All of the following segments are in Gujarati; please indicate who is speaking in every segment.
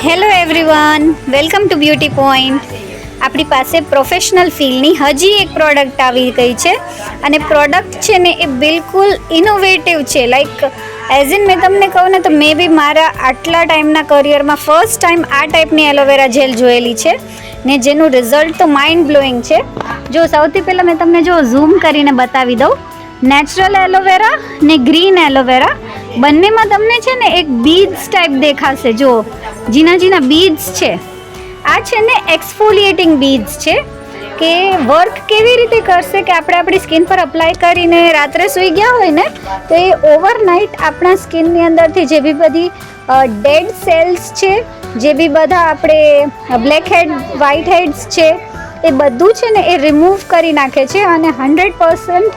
Speaker 1: Hello everyone, welcome to beauty point. આપણી પાસે પ્રોફેશનલ ફીલની હજી એક પ્રોડક્ટ આવી ગઈ છે અને પ્રોડક્ટ છે ને એ બિલકુલ ઇનોવેટિવ છે. લાઈક એઝ ઇન મેં તમને કહું ને તો મેં બી મારા આટલા ટાઈમના કરિયરમાં ફર્સ્ટ ટાઈમ આ ટાઈપની એલોવેરા જેલ જોયેલી છે ને જેનું રિઝલ્ટ તો માઇન્ડ બ્લોઈંગ છે. જો સૌથી પહેલાં મેં તમને જો ઝૂમ કરીને બતાવી દઉં, નેચરલ એલોવેરા ને ગ્રીન એલોવેરા બંનેમાં તમને છે ને એક બીડ્સ ટાઈપ દેખાશે. જો ઝીણા ઝીણા બીડ્સ છે. આ છે ને એક્સફોલિએટિંગ બીડ્સ છે કે વર્ક કેવી રીતે કરશે કે આપણે આપણી સ્કિન પર અપ્લાય કરીને રાત્રે સૂઈ ગયા હોય ને તો એ ઓવરનાઇટ આપણા સ્કિનની અંદરથી જે બી બધી ડેડ સેલ્સ છે, જે બી બધા આપણે બ્લેક હેડ વ્હાઇટ હેડ્સ છે એ બધું છે ને એ રિમૂવ કરી નાખે છે અને 100%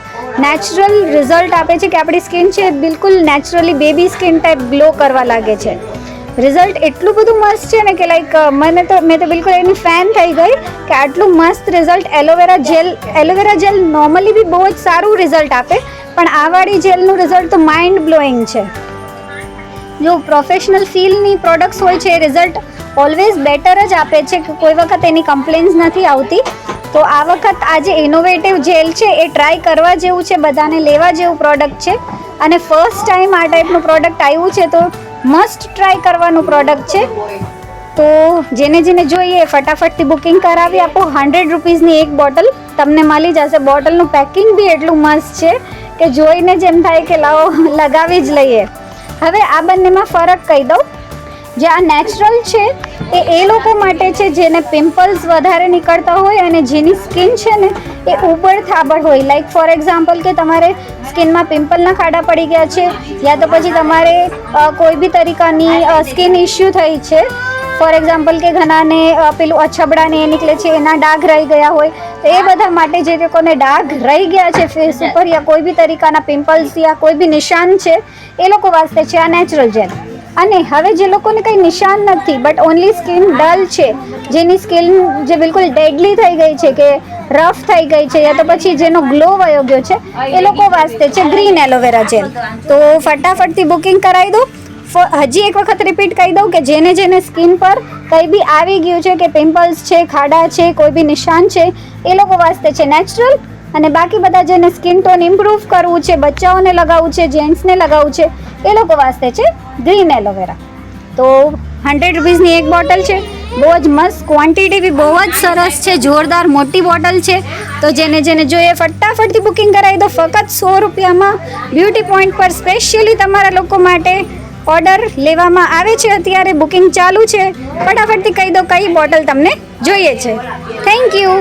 Speaker 1: નેચરલ રિઝલ્ટ આપે છે કે આપણી સ્કિન છે બિલકુલ naturally baby skin type glow કરવા લાગે છે. રિઝલ્ટ એટલું બધું મસ્ત છે ને કે લાઈક મેં તો બિલકુલ એની ફેન થઈ ગઈ કે આટલું મસ્ત રિઝલ્ટ એલોવેરા જેલ નોર્મલી બી બહુ જ સારું રિઝલ્ટ આપે, પણ આ વાળી જેલનું રિઝલ્ટ તો માઇન્ડ બ્લોઈંગ છે. જો પ્રોફેશનલ ફીલની પ્રોડક્ટ્સ હોય છે એ રિઝલ્ટ ઓલવેઝ બેટર જ આપે છે કે કોઈ વખત એની કમ્પ્લેન્સ નથી આવતી. તો આ વખત આ જે ઇનોવેટિવ જેલ છે એ ટ્રાય કરવા જેવું છે, બધાને લેવા જેવું પ્રોડક્ટ છે અને ફર્સ્ટ ટાઈમ આ ટાઈપનું પ્રોડક્ટ આવ્યું છે તો મસ્ટ ટ્રાય કરવાનું પ્રોડક્ટ છે. તો જેને જોઈએ ફટાફટથી બુકિંગ કરાવી આપો. 100 રૂપીસની એક બોટલ તમને મળી જશે. બોટલનું પેકિંગ બી એટલું મસ્ત છે કે જોઈને જ એમ થાય કે લાવો લગાવી જ લઈએ. હવે આ બંનેમાં ફરક કહી દઉં. જે આ નેચરલ છે એ લોકો માટે છે જેને પિમ્પલ્સ વધારે નીકળતા હોય અને જેની સ્કિન છે ને એ ઉબડ થાબડ હોય. લાઈક ફોર એક્ઝામ્પલ કે તમારે સ્કિનમાં પિમ્પલના ખાડા પડી ગયા છે યા તો પછી તમારે કોઈ બી તરીકાની સ્કિન ઇસ્યુ થઈ છે. ફોર એક્ઝામ્પલ કે ઘણાને પેલું અછબડાને એ નીકળે છે, એના ડાઘ રહી ગયા હોય, તો એ બધા માટે જે લોકોને ડાઘ રહી ગયા છે ફેસ ઉપર યા કોઈ બી તરીકાના પિમ્પલ્સ યા કોઈ બી નિશાન છે એ લોકો વાસ્તે છે આ નેચરલ જેલ. અને હવે જે લોકોને કંઈ નિશાન નથી બટ ઓનલી સ્કિન ડલ છે, જેની સ્કિન જે બિલકુલ ડેડલી થઈ ગઈ છે કે રફ થઈ ગઈ છે યા તો પછી જેનો ગ્લો વયો ગયો છે એ લોકો વાસ્તે છે ગ્રીન એલોવેરા જેલ. તો ફટાફટથી બુકિંગ કરાવી દો. હજી એક વખત રિપીટ કહી દઉં કે જેને સ્કિન પર કંઈ બી આવી ગયું છે કે પિમ્પલ્સ છે, ખાડા છે, કોઈ બી નિશાન છે એ લોકો વાસ્તે છે નેચરલ. અને બાકી બધા જેને સ્કિન ટોન ઇમ્પ્રૂવ કરવું છે, બચ્ચાઓને લગાવવું છે, જેન્ટ્સને લગાવવું છે એ લોકો વાસ્તે છે ગ્રીન એલોવેરા. તો 100 રૂપીસની એક બોટલ છે. બહુ જ મસ્ત, ક્વોન્ટિટી બી બહુ જ સરસ છે, જોરદાર મોટી બોટલ છે. તો જેને જોઈએ ફટાફટથી બુકિંગ કરાવી દો. ફક્ત 100 રૂપિયામાં બ્યુટી પોઈન્ટ પર સ્પેશિયલી તમારા લોકો માટે ઓર્ડર લેવામાં આવે છે. અત્યારે બુકિંગ ચાલુ છે. ફટાફટથી કહી દો કઈ બોટલ તમને જોઈએ છે. Thank you.